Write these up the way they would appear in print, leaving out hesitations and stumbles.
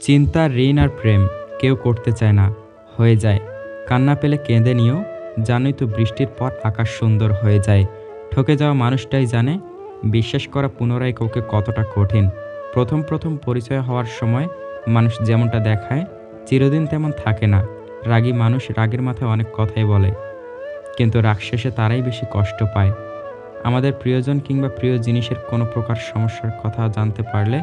চিন্তা, ঋণ আর প্রেম কেউ করতে চায় না, হয়ে যায়। কান্না পেলে কেঁদে নিও, জানোই তো বৃষ্টির পর আকাশ সুন্দর হয়ে যায়। ঠকে যাওয়া মানুষটাই জানে বিশ্বাস করা পুনরায় কাউকে কতটা কঠিন। প্রথম প্রথম পরিচয় হওয়ার সময় মানুষ যেমনটা দেখায় চিরদিন তেমন থাকে না। রাগী মানুষ রাগের মাথায় অনেক কথাই বলে, কিন্তু রাগ শেষে তারাই বেশি কষ্ট পায়। আমাদের প্রিয়জন কিংবা প্রিয় জিনিসের কোনো প্রকার সমস্যার কথা জানতে পারলে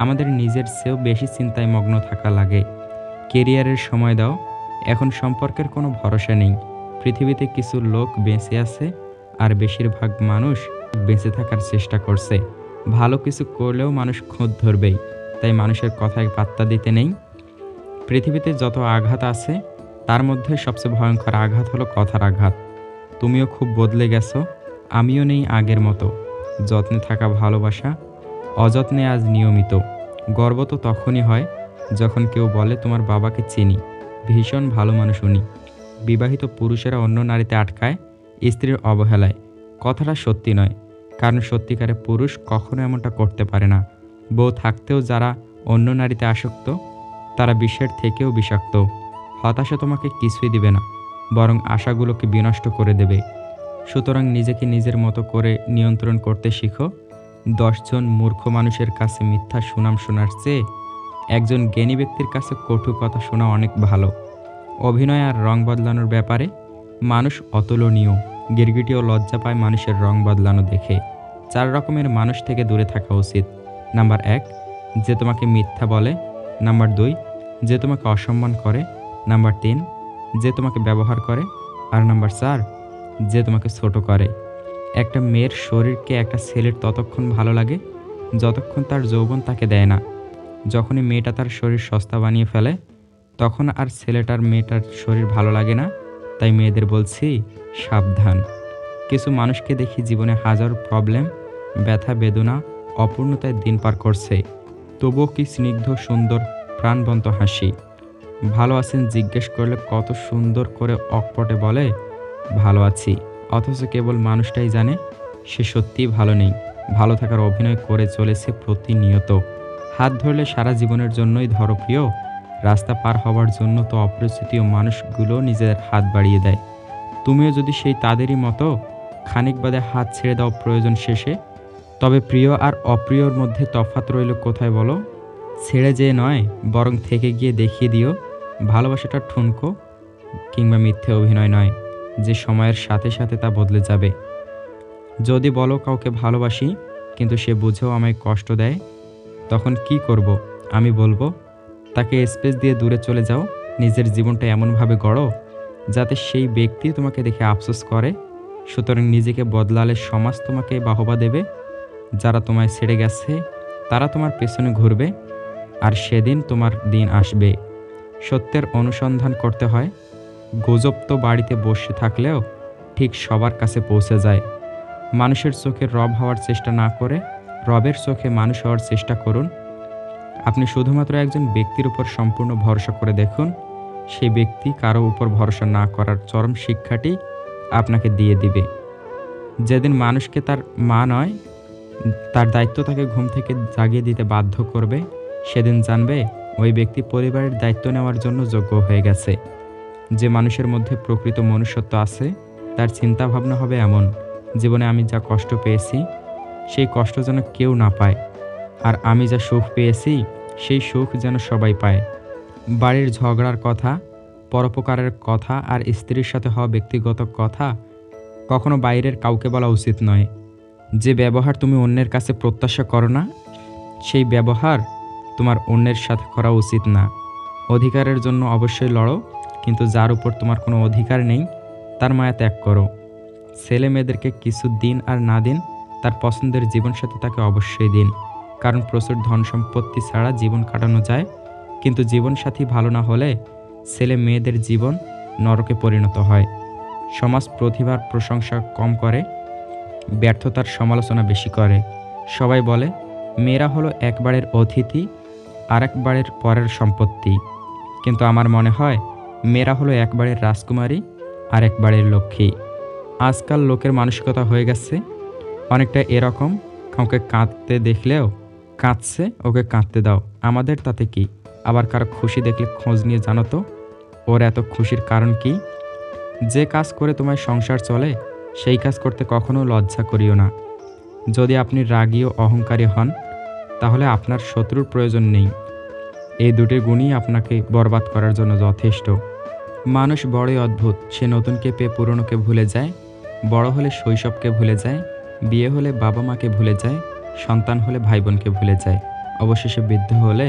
আমাদের নিজের চেয়েও বেশি চিন্তায় মগ্ন থাকা লাগে। কেরিয়ারের সময় দাও, এখন সম্পর্কের কোনো ভরসা নেই। পৃথিবীতে কিছু লোক বেঁচে আছে, আর বেশিরভাগ মানুষ বেঁচে থাকার চেষ্টা করছে। ভালো কিছু করলেও মানুষ খুঁত ধরবেই, তাই মানুষের কথায় পাত্তা দিতে নেই। পৃথিবীতে যত আঘাত আছে তার মধ্যে সবচেয়ে ভয়ঙ্কর আঘাত হলো কথার আঘাত। তুমিও খুব বদলে গেছো, আমিও নেই আগের মতো। যত্নে থাকা ভালোবাসা, অযত্নে আজ নিয়মিত। গর্ব তো তখনই হয় যখন কেউ বলে তোমার বাবাকে চিনি, ভীষণ ভালো মানুষ উনি। বিবাহিত পুরুষেরা অন্য নারীতে আটকায় স্ত্রীর অবহেলায়। কথাটা সত্যি নয়, কারণ সত্যিকারে পুরুষ কখনো এমনটা করতে পারে না। বউ থাকতেও যারা অন্য নারীতে আসক্ত তারা বিষের থেকেও বিষাক্ত। হতাশা তোমাকে কিছুই দিবে না, বরং আশাগুলোকে বিনষ্ট করে দেবে। সুতরাং নিজেকে নিজের মতো করে নিয়ন্ত্রণ করতে শিখো। 10 জন মূর্খ মানুষের কাছে মিথ্যা সুনাম শোনার চেয়ে একজন জ্ঞানী ব্যক্তির কাছে কটু কথা শোনা অনেক ভালো। অভিনয় আর রং বদলানোর ব্যাপারে মানুষ অতুলনীয়। গিরগিটিও লজ্জা পায় মানুষের রং বদলানো দেখে। 4 রকমের মানুষ থেকে দূরে থাকা উচিত। নাম্বার 1, যে তোমাকে মিথ্যা বলে। নাম্বার 2, যে তোমাকে অসম্মান করে। নাম্বার 3, যে তোমাকে ব্যবহার করে। আর নাম্বার 4, যে তোমাকে ছোট করে। একটা মেয়ের শরীরকে একটা ছেলের ততক্ষণ ভালো লাগে যতক্ষণ তার যৌবন তাকে দেয় না। যখনই মেয়েটা তার শরীর সস্তা বানিয়ে ফেলে তখন আর ছেলেটার মেয়েটার শরীর ভালো লাগে না। তাই মেয়েদের বলছি, সাবধান। কিছু মানুষকে দেখি জীবনে হাজার প্রবলেম, ব্যথা বেদনা, অপূর্ণতায় দিন পার করছে, তবুও কি স্নিগ্ধ সুন্দর প্রাণবন্ত হাসি। ভালো আছেন জিজ্ঞেস করলে কত সুন্দর করে অকপটে বলে ভালো আছি, অথচ কেবল মানুষটাই জানে সে সত্যিই ভালো নেই। ভালো থাকার অভিনয় করে চলেছে প্রতিনিয়ত। হাত ধরলে সারা জীবনের জন্যই ধরো প্রিয়, রাস্তা পার হওয়ার জন্য তো অপরিচিত মানুষগুলো নিজের হাত বাড়িয়ে দেয়। তুমিও যদি সেই তাদেরই মতো খানিক বাদে হাত ছেড়ে দাও প্রয়োজন শেষে, তবে প্রিয় আর অপ্রিয়র মধ্যে তফাৎ রইল কোথায় বলো? ছেড়ে যেয়ে নয়, বরং থেকে গিয়ে দেখিয়ে দিও ভালোবাসাটা ঠুনকো কিংবা মিথ্যে অভিনয় নয়, যে সময়ের সাথে সাথে তা বদলে যাবে। যদি বলো কাউকে ভালোবাসি কিন্তু সে বুঝেও আমায় কষ্ট দেয়, তখন কি করব? আমি বলবো তাকে স্পেস দিয়ে দূরে চলে যাও। নিজের জীবনটা এমনভাবে গড়ো যাতে সেই ব্যক্তি তোমাকে দেখে আফসোস করে। সুতরাং নিজেকে বদলালে সমাজ তোমাকে বাহবা দেবে। যারা তোমায় ছেড়ে গেছে তারা তোমার পেছনে ঘুরবে, আর সেদিন তোমার দিন আসবে। সত্যের অনুসন্ধান করতে হয়। গুজব তো বাড়িতে বসে থাকলেও ঠিক সবার কাছে পৌঁছে যায়। মানুষের চোখে রব হওয়ার চেষ্টা না করে রবের চোখে মানুষ হওয়ার চেষ্টা করুন। আপনি শুধুমাত্র একজন ব্যক্তির উপর সম্পূর্ণ ভরসা করে দেখুন, সেই ব্যক্তি কারো উপর ভরসা না করার চরম শিক্ষাটি আপনাকে দিয়ে দিবে। যেদিন মানুষকে তার মা নয়, তার দায়িত্ব তাকে ঘুম থেকে জাগিয়ে দিতে বাধ্য করবে, সেদিন জানবে ওই ব্যক্তি পরিবারের দায়িত্ব নেওয়ার জন্য যোগ্য হয়ে গেছে। যে মানুষের মধ্যে প্রকৃত মনুষ্যত্ব আছে তার চিন্তা ভাবনা হবে এমন, জীবনে আমি যা কষ্ট পেয়েছি সেই কষ্ট যেন কেউ না পায়, আর আমি যা সুখ পেয়েছি সেই সুখ যেন সবাই পায়। বাড়ির ঝগড়ার কথা, পরোপকারের কথা আর স্ত্রীর সাথে হওয়া ব্যক্তিগত কথা কখনো বাইরের কাউকে বলা উচিত নয়। যে ব্যবহার তুমি অন্যের কাছে প্রত্যাশা করো না, সেই ব্যবহার তোমার অন্যের সাথে করা উচিত না। অধিকারের জন্য অবশ্যই লড়ো, কিন্তু যার উপর তোমার কোনো অধিকার নেই তার মায়া ত্যাগ করো। ছেলে মেয়েদেরকে কিছু দিন আর না দিন, তার পছন্দের জীবনসাথী তাকে অবশ্যই দিন, কারণ প্রচুর ধন সম্পত্তি ছাড়া জীবন কাটানো যায়, কিন্তু জীবনসাথী ভালো না হলে ছেলে মেয়েদের জীবন নরকে পরিণত হয়। সমাজ প্রতিভার প্রশংসা কম করে, ব্যর্থতার সমালোচনা বেশি করে। সবাই বলে মেয়েরা হলো একবারের অতিথি আর একবারের পরের সম্পত্তি, কিন্তু আমার মনে হয় মেয়েরা হলো একবারের রাজকুমারী আর একবারের লক্ষ্মী। আজকাল লোকের মানসিকতা হয়ে গেছে অনেকটা এরকম, কাউকে কাঁদতে দেখলেও কাঁদছে, ওকে কাঁদতে দাও, আমাদের তাতে কি। আবার কারো খুশি দেখলে খোঁজ নিয়ে জানো তো ওর এত খুশির কারণ কি। যে কাজ করে তোমার সংসার চলে সেই কাজ করতে কখনো লজ্জা করিও না। যদি আপনি রাগী ও অহংকারী হন তাহলে আপনার শত্রুর প্রয়োজন নেই। এই দুটি গুণই আপনাকে বরবাদ করার জন্য যথেষ্ট। মানুষ বড়ই অদ্ভুত, সে নতুনকে পেয়ে পুরনোকে ভুলে যায়, বড় হলে শৈশবকে ভুলে যায়, বিয়ে হলে বাবা মাকে ভুলে যায়, সন্তান হলে ভাই বোনকে ভুলে যায়, অবশেষে বৃদ্ধ হলে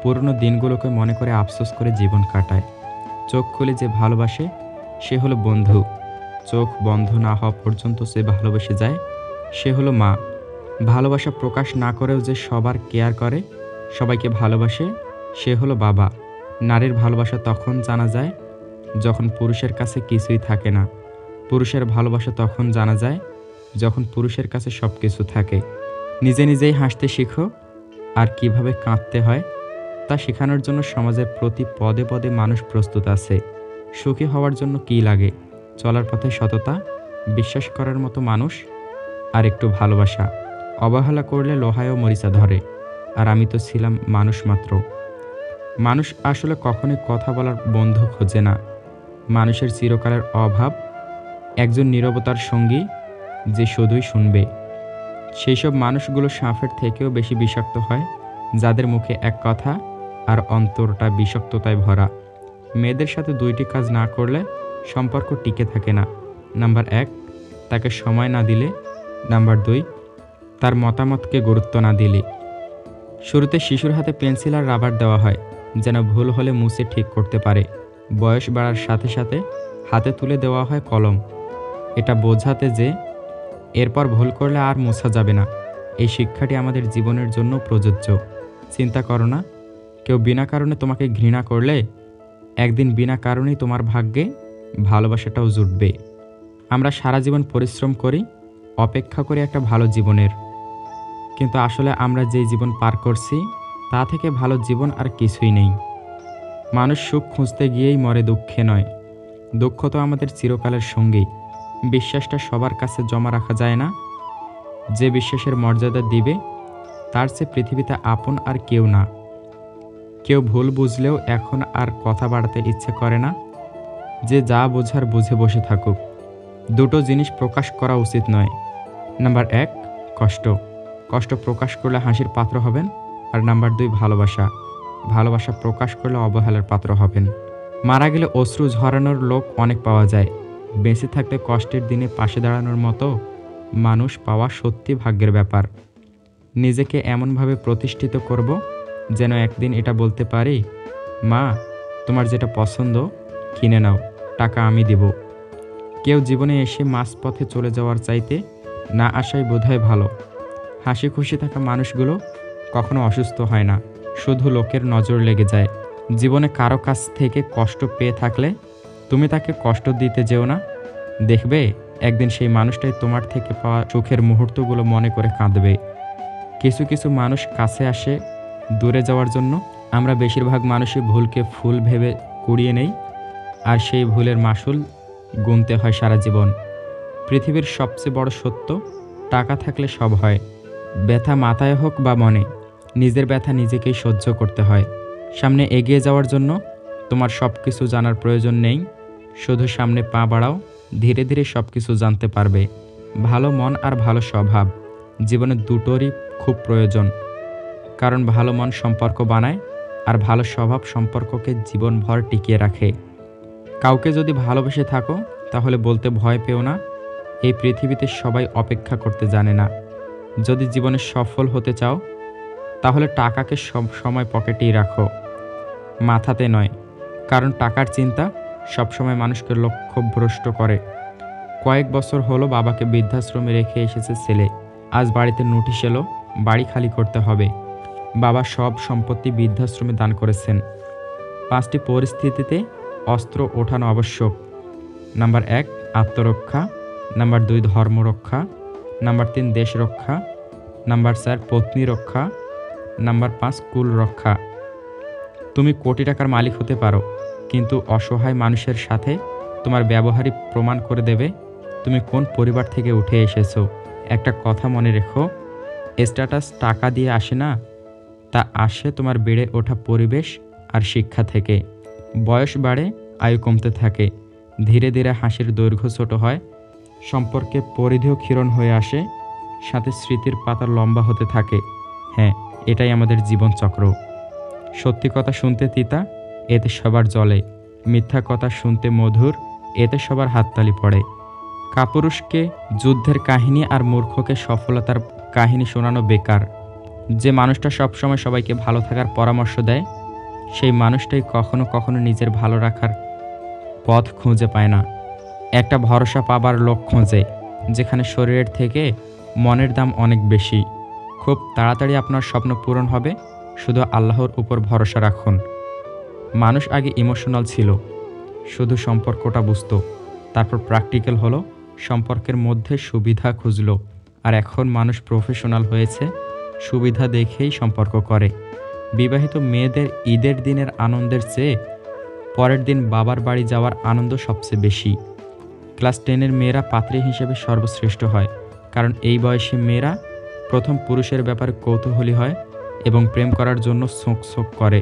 পুরনো দিনগুলোকে মনে করে আফসোস করে জীবন কাটায়। চোখ খুলে যে ভালোবাসে সে হলো বন্ধু, চোখ বন্ধ না হওয়া পর্যন্ত যে ভালোবেসে যায় সে হলো মা। ভালোবাসা প্রকাশ না করেও যে সবার কেয়ার করে, সবাইকে ভালোবাসে সে হলো বাবা। নারীর ভালোবাসা তখন জানা যায় যখন পুরুষের কাছে কিছুই থাকে না, পুরুষের ভালোবাসা তখন জানা যায় যখন পুরুষের কাছে সব কিছু থাকে। নিজে নিজেই হাসতে শিখো, আর কিভাবে কাঁদতে হয় তা শেখানোর জন্য সমাজের প্রতি পদে পদে মানুষ প্রস্তুত আছে। সুখী হওয়ার জন্য কী লাগে? চলার পথে সততা, বিশ্বাস করার মতো মানুষ, আর একটু ভালোবাসা। অবহেলা করলে লোহায়ও মরিচা ধরে, আর আমি তো ছিলাম মানুষ মাত্র। মানুষ আসলে কখনোই কথা বলার বন্ধু খোঁজে না। মানুষের চিরকালের অভাব একজন নীরবতার সঙ্গী যে শুধুই শুনবে। সেই সব মানুষগুলো সাপের থেকেও বেশি বিষাক্ত হয়, যাদের মুখে এক কথা আর অন্তরটা বিষাক্ততায় ভরা। মেয়েদের সাথে দুইটি কাজ না করলে সম্পর্ক টিকে থাকে না। নাম্বার 1, তাকে সময় না দিলে। নাম্বার 2, তার মতামতকে গুরুত্ব না দিলে। শুরুতে শিশুর হাতে পেন্সিল আর রাবার দেওয়া হয় যেন ভুল হলে মুছে ঠিক করতে পারে। বয়স বাড়ার সাথে সাথে হাতে তুলে দেওয়া হয় কলম, এটা বোঝাতে যে এরপর ভুল করলে আর মোছা যাবে না। এই শিক্ষাটি আমাদের জীবনের জন্য প্রযোজ্য। চিন্তা করো না, কেউ বিনা কারণে তোমাকে ঘৃণা করলে একদিন বিনা কারণেই তোমার ভাগ্যে ভালোবাসাটাও জুটবে। আমরা সারা জীবন পরিশ্রম করি, অপেক্ষা করি একটা ভালো জীবনের, কিন্তু আসলে আমরা যেই জীবন পার করছি তা থেকে ভালো জীবন আর কিছুই নেই। মানুষ সুখ খুঁজতে গিয়েই মরে, দুঃখে নয়। দুঃখ তো আমাদের চিরকালের সঙ্গী। বিশ্বাসটা সবার কাছে জমা রাখা যায় না। যে বিশ্বাসের মর্যাদা দিবে তার চেয়ে পৃথিবীতে আপন আর কেউ না। কেউ ভুল বুঝলেও এখন আর কথা বাড়াতে ইচ্ছে করে না। যে যা বোঝার বুঝে বসে থাকুক। দুটো জিনিস প্রকাশ করা উচিত নয়। নাম্বার 1, কষ্ট। কষ্ট প্রকাশ করলে হাসির পাত্র হবেন। আর নাম্বার 2, ভালোবাসা। ভালোবাসা প্রকাশ করলে অবহেলার পাত্র হবেন। মারা গেলে অশ্রু ঝরানোর লোক অনেক পাওয়া যায়, বেঁচে থাকলে কষ্টের দিনে পাশে দাঁড়ানোর মতো মানুষ পাওয়া সত্যি ভাগ্যের ব্যাপার। নিজেকে এমনভাবে প্রতিষ্ঠিত করব যেন একদিন এটা বলতে পারি, মা, তোমার যেটা পছন্দ কিনে নাও, টাকা আমি দেব। কেউ জীবনে এসে মাঝপথে চলে যাওয়ার চাইতে না আসাই বোধহয় ভালো। হাসি খুশি থাকা মানুষগুলো কখনো অসুস্থ হয় না, শুধু লোকের নজর লেগে যায়। জীবনে কারো কাছ থেকে কষ্ট পেয়ে থাকলে তুমি তাকে কষ্ট দিতে যেও না। দেখবে একদিন সেই মানুষটাই তোমার থেকে পাওয়া সুখের মুহূর্তগুলো মনে করে কাঁদবে। কিছু কিছু মানুষ কাছে আসে দূরে যাওয়ার জন্য। আমরা বেশিরভাগ মানুষই ভুলকে ফুল ভেবে কুড়িয়ে নেই, আর সেই ভুলের মাসুল গুনতে হয় সারা জীবন। পৃথিবীর সবচেয়ে বড় সত্য, টাকা থাকলে সব হয়। ব্যথা মাথায় হোক বা মনে, নিজের ব্যথা নিজেকেই সহ্য করতে হয়। সামনে এগিয়ে যাওয়ার জন্য তোমার সব কিছু জানার প্রয়োজন নেই, শুধু সামনে পা বাড়াও, ধীরে ধীরে সব কিছু জানতে পারবে। ভালো মন আর ভালো স্বভাব জীবনে দুটোরই খুব প্রয়োজন, কারণ ভালো মন সম্পর্ক বানায় আর ভালো স্বভাব সম্পর্ককে জীবনভর টিকিয়ে রাখে। কাউকে যদি ভালোবেসে থাকো তাহলে বলতে ভয় পেও না, এই পৃথিবীতে সবাই অপেক্ষা করতে জানে না। যদি জীবনে সফল হতে চাও তাহলে টাকাকে সব সময় পকেটেই রাখো, মাথাতে নয়, কারণ টাকার চিন্তা সবসময় মানুষকে লক্ষ্যভ্রষ্ট করে। কয়েক বছর হলো বাবাকে বৃদ্ধাশ্রমে রেখে এসেছে ছেলে, আজ বাড়িতে নোটিশ এলো বাড়ি খালি করতে হবে। বাবা সব সম্পত্তি বৃদ্ধাশ্রমে দান করেছেন। 5টি পরিস্থিতিতে অস্ত্র ওঠানো আবশ্যক। নাম্বার 1, আত্মরক্ষা। নাম্বার 2, ধর্মরক্ষা। নাম্বার 3, দেশ রক্ষা। নাম্বার 4, পত্নী রক্ষা। নাম্বার 5, কুল রক্ষা। তুমি কোটি টাকার মালিক হতে পারো, কিন্তু অসহায় মানুষের সাথে তোমার ব্যবহারই প্রমাণ করে দেবে তুমি কোন পরিবার থেকে উঠে এসেছো। একটা কথা মনে রেখো, স্ট্যাটাস টাকা দিয়ে আসে না, তা আসে তোমার বেড়ে ওঠা পরিবেশ আর শিক্ষা থেকে। বয়স বাড়ে, আয়ু কমতে থাকে, ধীরে ধীরে হাসির দৈর্ঘ্য ছোট হয়, সম্পর্কে পরিধিও ক্ষীণ হয়ে আসে, সাথে স্মৃতির পাতা লম্বা হতে থাকে। হ্যাঁ, এটাই আমাদের জীবনচক্র। সত্যি কথা শুনতে তিতা, এতে সবার জ্বলে। মিথ্যা কথা শুনতে মধুর, এতে সবার হাততালি পড়ে। কাপুরুষকে যুদ্ধের কাহিনী আর মূর্খকে সফলতার কাহিনী শোনানো বেকার। যে মানুষটা সবসময় সবাইকে ভালো থাকার পরামর্শ দেয়, সেই মানুষটাই কখনো কখনো নিজের ভালো রাখার পথ খুঁজে পায় না। একটা ভরসা পাবার লোক খোঁজে, যেখানে শরীরের থেকে মনের দাম অনেক বেশি। খুব তাড়াতাড়ি আপনার স্বপ্ন পূরণ হবে, শুধু আল্লাহর উপর ভরসা রাখুন। মানুষ আগে ইমোশনাল ছিল, শুধু সম্পর্কটা বুঝতো, তারপর প্র্যাকটিক্যাল হলো, সম্পর্কের মধ্যে সুবিধা খুঁজলো। আর এখন মানুষ প্রফেশনাল হয়েছে, সুবিধা দেখেই সম্পর্ক করে। বিবাহিত মেয়েদের ঈদের দিনের আনন্দের চেয়ে পরের দিন বাবার বাড়ি যাওয়ার আনন্দ সবচেয়ে বেশি। ক্লাস 10-এর মেয়েরা পাত্রী হিসেবে সর্বশ্রেষ্ঠ হয়, কারণ এই বয়সী মেয়েরা প্রথম পুরুষের ব্যাপারে কৌতূহলী হয় এবং প্রেম করার জন্য ছোঁক ছোঁক করে।